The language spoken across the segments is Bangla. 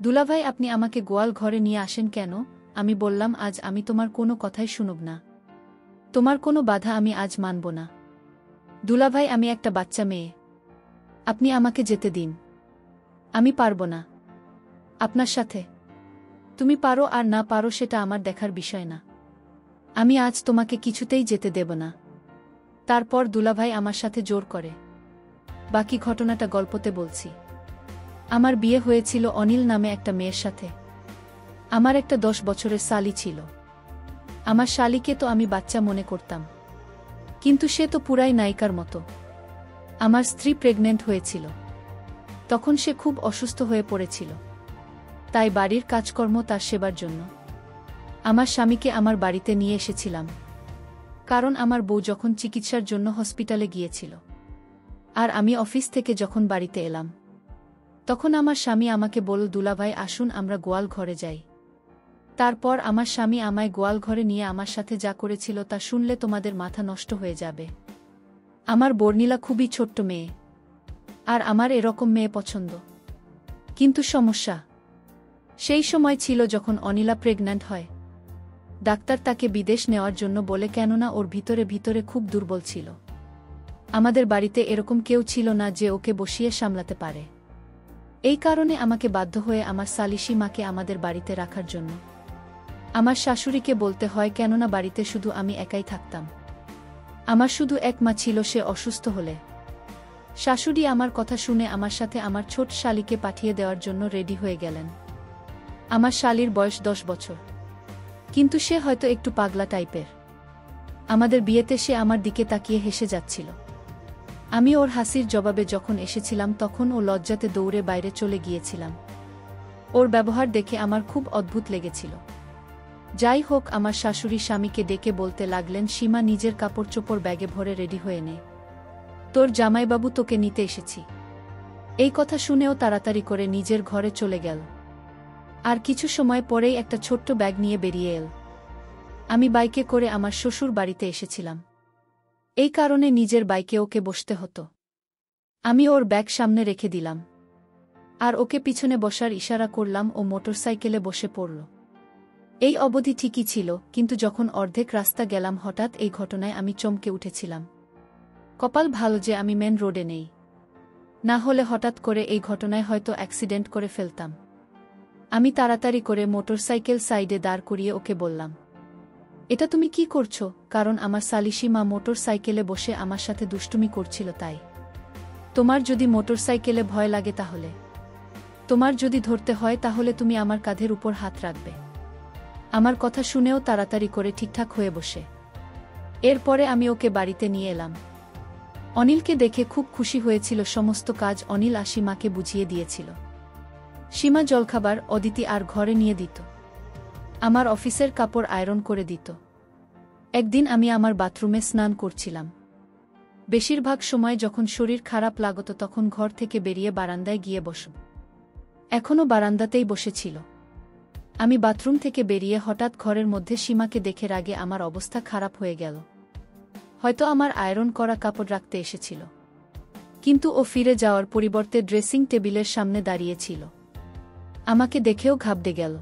দুলাভাই আপনি আমাকে গোয়াল ঘরে নিয়ে আসেন কেন? আমি বললাম আজ আমি তোমার কোনো কথাই শুনব না। তোমার কোনো বাধা আমি আজ মানব না। দুলাভাই আমি একটা বাচ্চা মেয়ে। আপনি আমাকে যেতে দিন। আমি পারব না আপনার সাথে। তুমি পারো আর না পারো সেটা আমার দেখার বিষয় না। আমি আজ তোমাকে কিছুতেই যেতে দেব না। তারপর দুলাভাই আমার সাথে জোর করে। বাকি ঘটনাটা গল্পতে বলছি। আমার বিয়ে হয়েছিল অনিল নামে একটা মেয়ের সাথে। আমার একটা 10 বছরের শালি ছিল। আমার শালিকে তো আমি বাচ্চা মনে করতাম, কিন্তু সে তো পুরাই নায়িকার মতো। আমার স্ত্রী প্রেগনেন্ট হয়েছিল। তখন সে খুব অসুস্থ হয়ে পড়েছিল। তাই বাড়ির কাজকর্ম তার সেবার জন্য আমার স্বামীকে আমার বাড়িতে নিয়ে এসেছিলাম। কারণ আমার বউ যখন চিকিৎসার জন্য হসপিটালে গিয়েছিল আর আমি অফিস থেকে যখন বাড়িতে এলাম, তখন আমার স্বামী আমাকে বলল, দুলাভাই আসুন আমরা গোয়াল ঘরে যাই। তারপর আমার স্বামী আমায় গোয়াল ঘরে নিয়ে আমার সাথে যা করেছিল তা শুনলে তোমাদের মাথা নষ্ট হয়ে যাবে। আমার বর্ণিলা খুবই ছোট্ট মেয়ে, আর আমার এরকম মেয়ে পছন্দ। কিন্তু সমস্যা সেই সময় ছিল যখন অনিলা প্রেগন্যান্ট হয়। ডাক্তার তাকে বিদেশ নেওয়ার জন্য বলে, কেননা ওর ভিতরে ভিতরে খুব দুর্বল ছিল। আমাদের বাড়িতে এরকম কেউ ছিল না যে ওকে বসিয়ে সামলাতে পারে। এই কারণে আমাকে বাধ্য হয়ে আমার সালিশি মাকে আমাদের বাড়িতে রাখার জন্য আমার শাশুড়িকে বলতে হয়, কেননা বাড়িতে শুধু আমি একাই থাকতাম। আমার শুধু এক মা ছিল, সে অসুস্থ হলে শাশুড়ি আমার কথা শুনে আমার সাথে আমার ছোট শালিকে পাঠিয়ে দেওয়ার জন্য রেডি হয়ে গেলেন। আমার শালির বয়স 10 বছর, কিন্তু সে হয়তো একটু পাগলা টাইপের। আমাদের বিয়েতে সে আমার দিকে তাকিয়ে হেসে যাচ্ছিল। আমি ওর হাসির জবাবে যখন এসেছিলাম তখন ও লজ্জাতে দৌড়ে বাইরে চলে গিয়েছিলাম। ওর ব্যবহার দেখে আমার খুব অদ্ভুত লেগেছিল। যাই হোক, আমার শাশুড়ি স্বামীকে ডেকে বলতে লাগলেন, সীমা নিজের কাপড় চোপড় ব্যাগে ভরে রেডি হয়ে নে, তোর জামাইবাবু তোকে নিতে এসেছি। এই কথা শুনেও তাড়াতাড়ি করে নিজের ঘরে চলে গেল। আর কিছু সময় পরেই একটা ছোট্ট ব্যাগ নিয়ে বেরিয়ে এল। আমি বাইকে করে আমার শ্বশুর বাড়িতে এসেছিলাম। এই কারণে নিজের বাইকে ওকে বসতে হতো। আমি ওর ব্যাগ সামনে রেখে দিলাম আর ওকে পিছনে বসার ইশারা করলাম। ও মোটরসাইকেলে বসে পড়ল। এই অবধি ঠিকই ছিল, কিন্তু যখন অর্ধেক রাস্তা গেলাম হঠাৎ এই ঘটনায় আমি চমকে উঠেছিলাম। কপাল ভালো যে আমি মেন রোডে নেই, না হলে হঠাৎ করে এই ঘটনায় হয়তো অ্যাক্সিডেন্ট করে ফেলতাম। আমি তাড়াতাড়ি করে মোটরসাইকেল সাইডে দাঁড় করিয়ে ওকে বললাম, এটা তুমি কি করছো? কারণ আমার সালিশি মা মোটর সাইকেলে বসে আমার সাথে দুষ্টুমি করছিল। তাই তোমার যদি মোটরসাইকেলে ভয় লাগে, তাহলে তোমার যদি ধরতে হয় তাহলে তুমি আমার কাঁধের উপর হাত রাখবে। আমার কথা শুনেও তাড়াতাড়ি করে ঠিকঠাক হয়ে বসে এরপরে আমি ওকে বাড়িতে নিয়ে এলাম। অনিলকে দেখে খুব খুশি হয়েছিল। সমস্ত কাজ অনিল সীমাকে বুঝিয়ে দিয়েছিল। সীমা জলখাবার অদিতি আর ঘরে নিয়ে দিত। আমার অফিসের কাপড় আয়রন করে দিত। একদিন আমি আমার বাথরুমে স্নান করছিলাম। বেশিরভাগ সময় যখন শরীর খারাপ লাগত তখন ঘর থেকে বেরিয়ে বারান্দায় গিয়ে বসব। এখনও বারান্দাতেই বসেছিল। আমি বাথরুম থেকে বেরিয়ে হঠাৎ ঘরের মধ্যে সীমাকে দেখে রাগে আমার অবস্থা খারাপ হয়ে গেল। হয়তো আমার আয়রন করা কাপড় রাখতে এসেছিল, কিন্তু ও ফিরে যাওয়ার পরিবর্তে ড্রেসিং টেবিলের সামনে দাঁড়িয়েছিল। আমাকে দেখেও ঘাবড়ে গেল।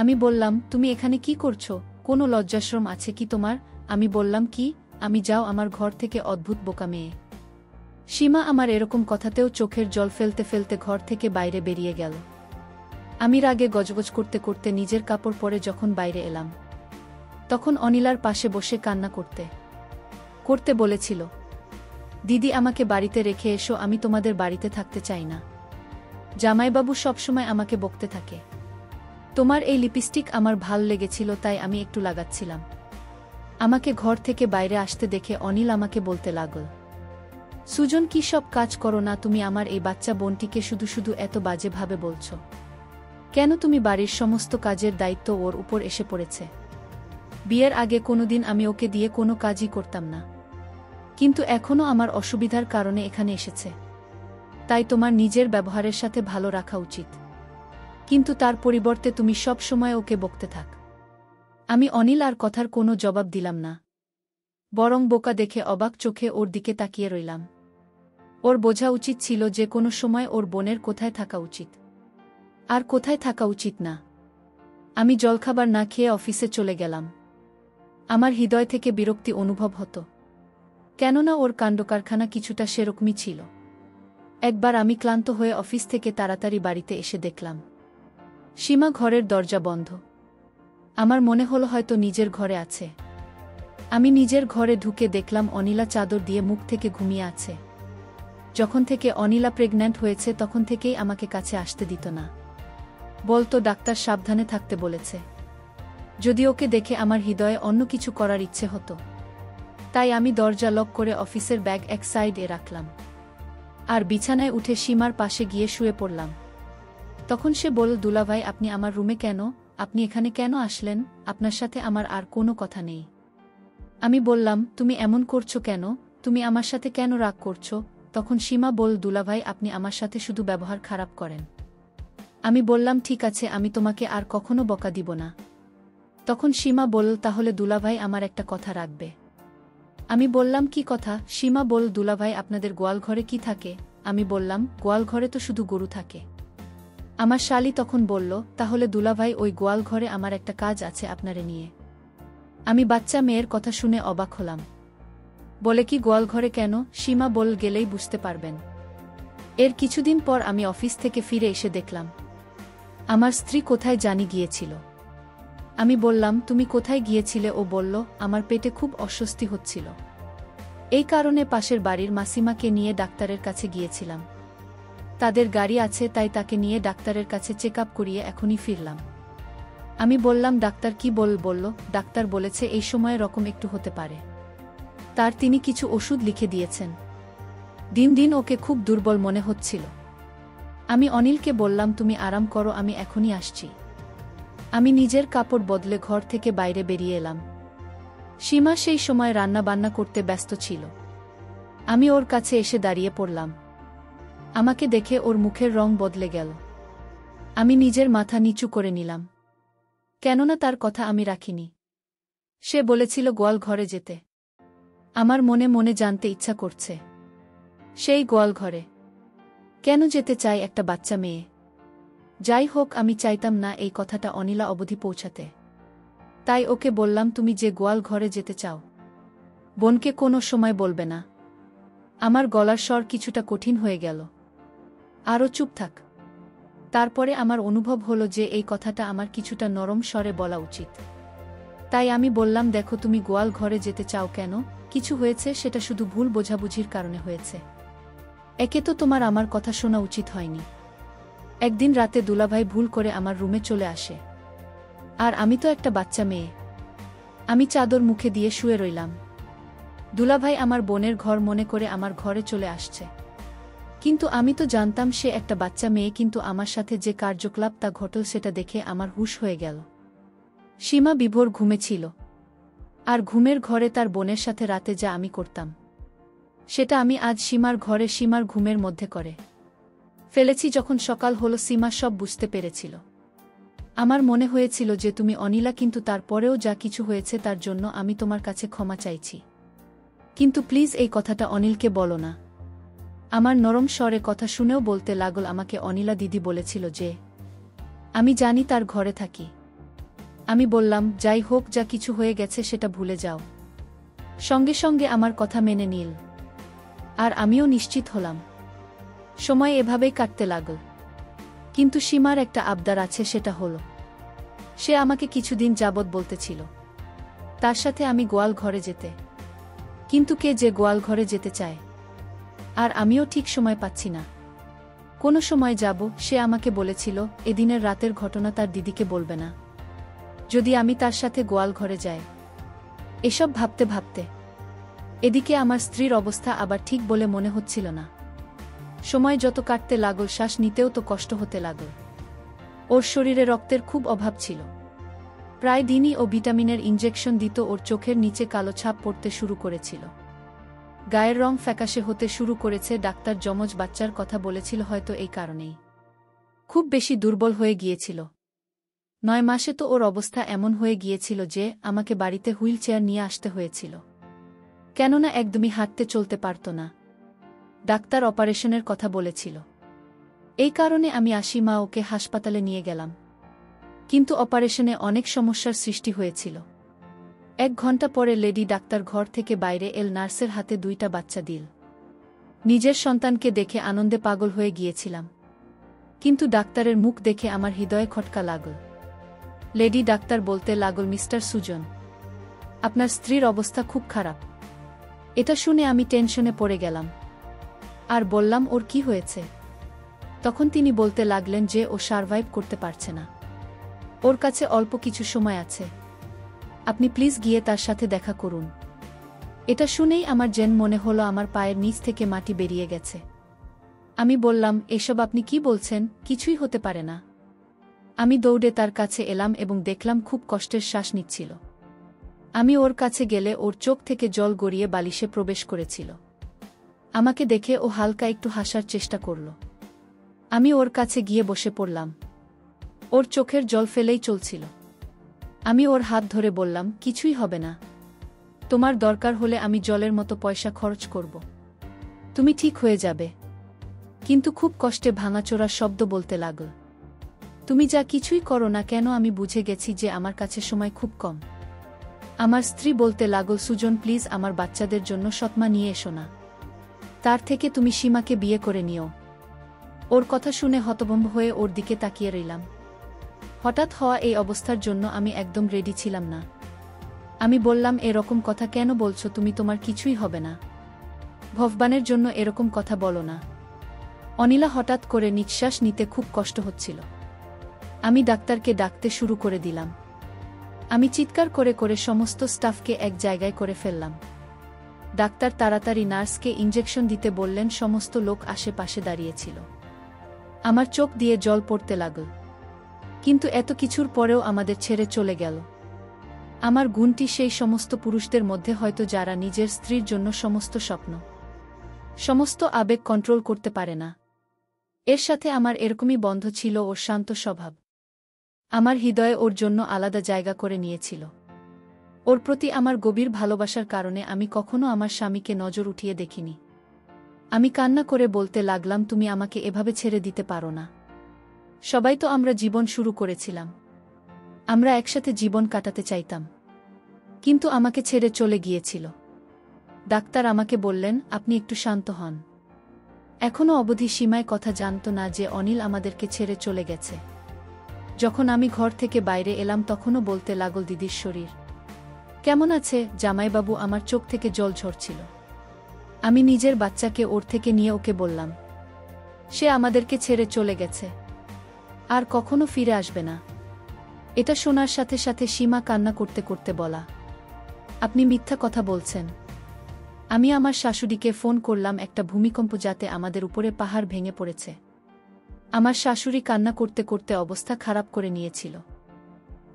আমি বললাম, তুমি এখানে কি করছো? কোনো লজ্জাশরম আছে কি তোমার? আমি বললাম, কি? আমি যাও আমার ঘর থেকে, অদ্ভুত বোকা মেয়ে। সীমা আমার এরকম কথাতেও চোখের জল ফেলতে ফেলতে ঘর থেকে বাইরে বেরিয়ে গেল। আমি রাগে গজগজ করতে করতে নিজের কাপড় পরে যখন বাইরে এলাম, তখন অনিলার পাশে বসে কান্না করতে করতে বলেছিল, দিদি আমাকে বাড়িতে রেখে এসো, আমি তোমাদের বাড়িতে থাকতে চাই না। জামাইবাবু সবসময় আমাকে বকতে থাকে। তোমার এই লিপস্টিক আমার ভাল লেগেছিল, তাই আমি একটু লাগাচ্ছিলাম। আমাকে ঘর থেকে বাইরে আসতে দেখে অনিল আমাকে বলতে লাগল, সুজন কি সব কাজ করো না তুমি? আমার এই বাচ্চা বোনটিকে শুধু শুধু এত বাজেভাবে বলছো কেন? তুমি বাড়ির সমস্ত কাজের দায়িত্ব ওর উপর এসে পড়েছে। বিয়ের আগে কোনোদিন আমি ওকে দিয়ে কোনো কাজই করতাম না, কিন্তু এখনও আমার অসুবিধার কারণে এখানে এসেছে। তাই তোমার নিজের ব্যবহারের সাথে ভালো রাখা উচিত, কিন্তু তার পরিবর্তে তুমি সব সময় ওকে বকতে থাক। আমি অনিল আর কথার কোনো জবাব দিলাম না, বরং বোকা দেখে অবাক চোখে ওর দিকে তাকিয়ে রইলাম। ওর বোঝা উচিত ছিল যে কোনো সময় ওর বোনের কোথায় থাকা উচিত। আর কোথায় থাকা উচিত না। আমি জলখাবার না খেয়ে অফিসে চলে গেলাম। আমার হৃদয় থেকে বিরক্তি অনুভব হতো, কেননা ওর কাণ্ডকারখানা কিছুটা সেরকমই ছিল। একবার আমি ক্লান্ত হয়ে অফিস থেকে তাড়াতাড়ি বাড়িতে এসে দেখলাম সীমা ঘরের দরজা বন্ধ। আমার মনে হলো হয়তো নিজের ঘরে আছে। আমি নিজের ঘরে ঢুকে দেখলাম অনিলা চাদর দিয়ে মুখ থেকে ঘুমিয়ে আছে। যখন থেকে অনিলা প্রেগন্যান্ট হয়েছে তখন থেকেই আমাকে কাছে আসতে দিত না, বলতো ডাক্তার সাবধানে থাকতে বলেছে। যদি ওকে দেখে আমার হৃদয়ে অন্য কিছু করার ইচ্ছে হতো। তাই আমি দরজা লক করে অফিসের ব্যাগ এক সাইডে রাখলাম আর বিছানায় উঠে সীমার পাশে গিয়ে শুয়ে পড়লাম। তখন সে বলল, দুলাভাই আপনি আমার রুমে কেন? আপনি এখানে কেন আসলেন? আপনার সাথে আমার আর কোনো কথা নেই। আমি বললাম, তুমি এমন করছো কেন? তুমি আমার সাথে কেন রাগ করছো? তখন সীমা বলল, দুলাভাই আপনি আমার সাথে শুধু ব্যবহার খারাপ করেন। আমি বললাম, ঠিক আছে, আমি তোমাকে আর কখনো বকা দিব না। তখন সীমা বলল, তাহলে দুলাভাই আমার একটা কথা রাখবে। আমি বললাম, কি কথা? সীমা বলল, দুলাভাই আপনাদের গোয়ালঘরে কি থাকে? আমি বললাম, গোয়ালঘরে তো শুধু গরু থাকে। আমার শালি তখন বলল, তাহলে দুলাভাই ওই গোয়ালঘরে আমার একটা কাজ আছে আপনারে নিয়ে। আমি বাচ্চা মেয়ের কথা শুনে অবাক হলাম। বলে, কি গোয়ালঘরে কেন? সীমা বলল, গেলেই বুঝতে পারবেন। এর কিছুদিন পর আমি অফিস থেকে ফিরে এসে দেখলাম আমার স্ত্রী কোথায় জানি গিয়েছিল। আমি বললাম, তুমি কোথায় গিয়েছিলে? ও বলল, আমার পেটে খুব অস্বস্তি হচ্ছিল, এই কারণে পাশের বাড়ির মাসিমাকে নিয়ে ডাক্তারের কাছে গিয়েছিলাম। তাদের গাড়ি আছে, তাই তাকে নিয়ে ডাক্তারের কাছে চেক আপ করিয়ে এখনই ফিরলাম। আমি বললাম, ডাক্তার কি বলল? ডাক্তার বলেছে এই সময় রকম একটু হতে পারে। তার তিনি কিছু ওষুধ লিখে দিয়েছেন। দিন দিন ওকে খুব দুর্বল মনে হচ্ছিল। আমি অনিলকে বললাম, তুমি আরাম করো, আমি এখনই আসছি। আমি নিজের কাপড় বদলে ঘর থেকে বাইরে বেরিয়ে এলাম। সীমা সেই সময় রান্না বান্না করতে ব্যস্ত ছিল। আমি ওর কাছে এসে দাঁড়িয়ে পড়লাম। আমাকে দেখে ওর মুখের রং বদলে গেল। আমি নিজের মাথা নিচু করে নিলাম, কেননা তার কথা আমি রাখিনি। সে বলেছিল গোয়াল ঘরে যেতে। আমার মনে মনে জানতে ইচ্ছা করছে, সেই গোয়াল ঘরে কেন যেতে চায় একটা বাচ্চা মেয়ে? যাই হোক, আমি চাইতাম না এই কথাটা অনিলা অবধি পৌঁছাতে। তাই ওকে বললাম, তুমি যে গোয়াল ঘরে যেতে চাও, বোনকে কোনো সময় বলবে না। আমার গলার স্বর কিছুটা কঠিন হয়ে গেল। আরও চুপ থাক। তারপরে আমার অনুভব হলো যে এই কথাটা আমার কিছুটা নরম স্বরে বলা উচিত। তাই আমি বললাম, দেখো, তুমি গোয়াল ঘরে যেতে চাও কেন? কিছু হয়েছে, সেটা শুধু ভুল বোঝাবুঝির কারণে হয়েছে। একে তো তোমার আমার কথা শোনা উচিত হয়নি। একদিন রাতে দুলাভাই ভুল করে আমার রুমে চলে আসে, আর আমি তো একটা বাচ্চা মেয়ে। আমি চাদর মুখে দিয়ে শুয়ে রইলাম। দুলাভাই আমার বোনের ঘর মনে করে আমার ঘরে চলে আসছে। কিন্তু আমি তো জানতাম সে একটা বাচ্চা মেয়ে, কিন্তু আমার সাথে যে কার্যকলাপ তা ঘটল সেটা দেখে আমার হুঁশ হয়ে গেল। সীমা বিভোর ঘুমে ছিল, আর ঘুমের ঘরে তার বোনের সাথে রাতে যা আমি করতাম সেটা আমি আজ সীমার ঘরে সীমার ঘুমের মধ্যে করে ফেলেছি। যখন সকাল হলো সীমা সব বুঝতে পেরেছিল। আমার মনে হয়েছিল যে তুমি অনিলা, কিন্তু তারপরেও যা কিছু হয়েছে তার জন্য আমি তোমার কাছে ক্ষমা চাইছি। কিন্তু প্লিজ এই কথাটা অনিলকে বলো না। আমার নরম স্বরে কথা শুনেও বলতে লাগল, আমাকে অনিলা দিদি বলেছিল যে আমি জানি তার ঘরে থাকি। আমি বললাম, যাই হোক, যা কিছু হয়ে গেছে সেটা ভুলে যাও। সঙ্গে সঙ্গে আমার কথা মেনে নিল, আর আমিও নিশ্চিত হলাম। সময় এভাবেই কাটতে লাগল। কিন্তু সীমার একটা আবদার আছে, সেটা হলো সে আমাকে কিছুদিন যাবৎ বলতেছিল তার সাথে আমি গোয়াল ঘরে যেতে। কিন্তু কে যে গোয়াল ঘরে যেতে চায়? আর আমিও ঠিক সময় পাচ্ছি না। কোনো সময় যাব। সে আমাকে বলেছিল এদিনের রাতের ঘটনা তার দিদিকে বলবে না, যদি আমি তার সাথে গোয়াল ঘরে যাই। এসব ভাবতে ভাবতে এদিকে আমার স্ত্রীর অবস্থা আবার ঠিক বলে মনে হচ্ছিল না। সময় যত কাটতে লাগল, শ্বাস নিতেও তো কষ্ট হতে লাগল। ওর শরীরে রক্তের খুব অভাব ছিল। প্রায় দিনই ও ভিটামিনের ইনজেকশন দিত। ওর চোখের নিচে কালো ছাপ পড়তে শুরু করেছিল, গায়ের রং ফ্যাকাশে হতে শুরু করেছে। ডাক্তার যমজ বাচ্চার কথা বলেছিল, হয়তো এই কারণেই খুব বেশি দুর্বল হয়ে গিয়েছিল। 9 মাসে তো ওর অবস্থা এমন হয়ে গিয়েছিল যে আমাকে বাড়িতে হুইল চেয়ার নিয়ে আসতে হয়েছিল, কেননা একদমই হাঁটতে চলতে পারত না। ডাক্তার অপারেশনের কথা বলেছিল। এই কারণে আমি আসি, মা ওকে হাসপাতালে নিয়ে গেলাম। কিন্তু অপারেশনে অনেক সমস্যার সৃষ্টি হয়েছিল। 1 ঘন্টা পরে লেডি ডাক্তার ঘর থেকে বাইরে এল, নার্সের হাতে 2টা বাচ্চা দিল। নিজের সন্তানকে দেখে আনন্দে পাগল হয়ে গিয়েছিলাম। কিন্তু ডাক্তারের মুখ দেখে আমার হৃদয়ে খটকা লাগল। লেডি ডাক্তার বলতে লাগল, মিস্টার সুজন, আপনার স্ত্রীর অবস্থা খুব খারাপ। এটা শুনে আমি টেনশনে পড়ে গেলাম আর বললাম, ওর কি হয়েছে? তখন তিনি বলতে লাগলেন যে ও সারভাইভ করতে পারছে না, ওর কাছে অল্প কিছু সময় আছে, আপনি প্লিজ গিয়ে তার সাথে দেখা করুন। এটা শুনেই আমার যেন মনে হলো আমার পায়ের নিচ থেকে মাটি বেরিয়ে গেছে। আমি বললাম, এসব আপনি কি বলছেন? কিছুই হতে পারে না। আমি দৌড়ে তার কাছে এলাম এবং দেখলাম খুব কষ্টের শ্বাস নিচ্ছিল। আমি ওর কাছে গেলে ওর চোখ থেকে জল গড়িয়ে বালিশে প্রবেশ করেছিল। আমাকে দেখে ও হালকা একটু হাসার চেষ্টা করল। আমি ওর কাছে গিয়ে বসে পড়লাম। ওর চোখের জল ফেলেই চলছিল। আমি ওর হাত ধরে বললাম, কিছুই হবে না, তোমার দরকার হলে আমি জলের মতো পয়সা খরচ করব, তুমি ঠিক হয়ে যাবে। কিন্তু খুব কষ্টে ভাঙাচোরা শব্দ বলতে লাগল, তুমি যা কিছুই করো না কেন আমি বুঝে গেছি যে আমার কাছে সময় খুব কম। আমার স্ত্রী বলতে লাগল, সুজন প্লিজ আমার বাচ্চাদের জন্য সৎমা নিয়ে এসো না, তার থেকে তুমি সীমাকে বিয়ে করে নিও। ওর কথা শুনে হতভম্ব হয়ে ওর দিকে তাকিয়ে রইলাম। হঠাৎ হওয়া এই অবস্থার জন্য আমি একদম রেডি ছিলাম না। আমি বললাম, এরকম কথা কেন বলছো তুমি? তোমার কিছুই হবে না, ভগবানের জন্য এরকম কথা বলো না। অনিলা হঠাৎ করে নিঃশ্বাস নিতে খুব কষ্ট হচ্ছিল। আমি ডাক্তারকে ডাকতে শুরু করে দিলাম। আমি চিৎকার করে করে সমস্ত স্টাফকে এক জায়গায় করে ফেললাম। ডাক্তার তাড়াতাড়ি নার্সকে ইনজেকশন দিতে বললেন। সমস্ত লোক আশেপাশে দাঁড়িয়েছিল। আমার চোখ দিয়ে জল পড়তে লাগল। কিন্তু এত কিছুর পরেও আমাদের ছেড়ে চলে গেল। আমার গুণটি সেই সমস্ত পুরুষদের মধ্যে হয়তো যারা নিজের স্ত্রীর জন্য সমস্ত স্বপ্ন, সমস্ত আবেগ কন্ট্রোল করতে পারে না। এর সাথে আমার এরকমই বন্ধ ছিল ওর শান্ত স্বভাব। আমার হৃদয়ে ওর জন্য আলাদা জায়গা করে নিয়েছিল। ওর প্রতি আমার গভীর ভালোবাসার কারণে আমি কখনো আমার স্বামীকে নজর উঠিয়ে দেখিনি। আমি কান্না করে বলতে লাগলাম, তুমি আমাকে এভাবে ছেড়ে দিতে পারো না। সবাই তো আমরা জীবন শুরু করেছিলাম, আমরা একসাথে জীবন কাটাতে চাইতাম, কিন্তু আমাকে ছেড়ে চলে গিয়েছিল। ডাক্তার আমাকে বললেন, আপনি একটু শান্ত হন। এখনও অবধি সীমায় কথা জানত না যে অনিল আমাদেরকে ছেড়ে চলে গেছে। যখন আমি ঘর থেকে বাইরে এলাম তখনও বলতে লাগল, দিদির শরীর কেমন আছে জামাইবাবু? আমার চোখ থেকে জল ঝরছিল। আমি নিজের বাচ্চাকে ওর থেকে নিয়ে ওকে বললাম, সে আমাদেরকে ছেড়ে চলে গেছে, আর কখনো ফিরে আসবে না। এটা শোনার সাথে সাথে সীমা কান্না করতে করতে বলা, আপনি মিথ্যা কথা বলছেন। আমি আমার শাশুড়িকে ফোন করলাম, একটা ভূমিকম্প যাতে আমাদের উপরে পাহাড় ভেঙে পড়েছে। আমার শাশুড়ি কান্না করতে করতে অবস্থা খারাপ করে নিয়েছিল।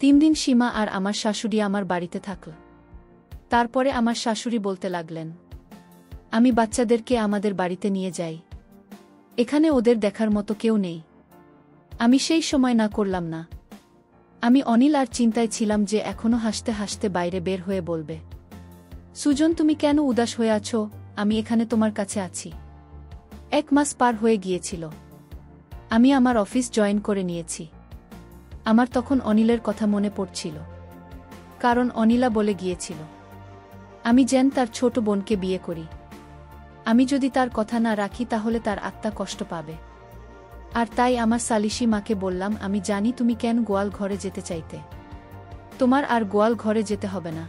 3 দিন সীমা আর আমার শাশুড়ি আমার বাড়িতে থাকল। তারপরে আমার শাশুড়ি বলতে লাগলেন, আমি বাচ্চাদেরকে আমাদের বাড়িতে নিয়ে যাই, এখানে ওদের দেখার মতো কেউ নেই। আমি সেই সময় না করলাম না। আমি অনিল আর চিন্তায় ছিলাম যে এখনো হাসতে হাসতে বাইরে বের হয়ে বলবে, সুজন তুমি কেন উদাস হয়ে আছো? আমি এখানে তোমার কাছে আছি। 1 মাস পার হয়ে গিয়েছিল। আমি আমার অফিস জয়েন করে নিয়েছি। আমার তখন অনিলের কথা মনে পড়ছিল, কারণ অনিলা বলে গিয়েছিল আমি যেন তার ছোট বোনকে বিয়ে করি। আমি যদি তার কথা না রাখি তাহলে তার আত্মা কষ্ট পাবে। আর তাই আমার সালিশি মাকে বললাম, আমি জানি তুমি কেন গোয়াল ঘরে যেতে চাইতে, তোমার আর গোয়াল ঘরে যেতে হবে না।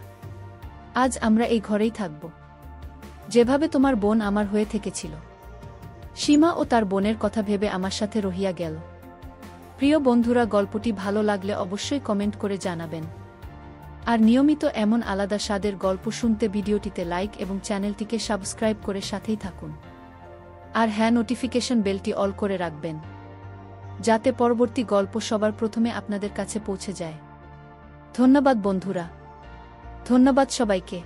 আজ আমরা এই ঘরেই থাকব, যেভাবে তোমার বোন আমার হয়ে থেকেছিল। সীমা ও তার বোনের কথা ভেবে আমার সাথে রহিয়া গেল। প্রিয় বন্ধুরা, গল্পটি ভালো লাগলে অবশ্যই কমেন্ট করে জানাবেন। আর নিয়মিত এমন আলাদা স্বাদের গল্প শুনতে ভিডিওটিতে লাইক এবং চ্যানেলটিকে সাবস্ক্রাইব করে সাথেই থাকুন। আর হ্যাঁ, নোটিফিকেশন বেলটি অল করে রাখবেন, যাতে পরবর্তী গল্প সবার প্রথমে আপনাদের কাছে পৌঁছে যায়। ধন্যবাদ বন্ধুরা, ধন্যবাদ সবাইকে।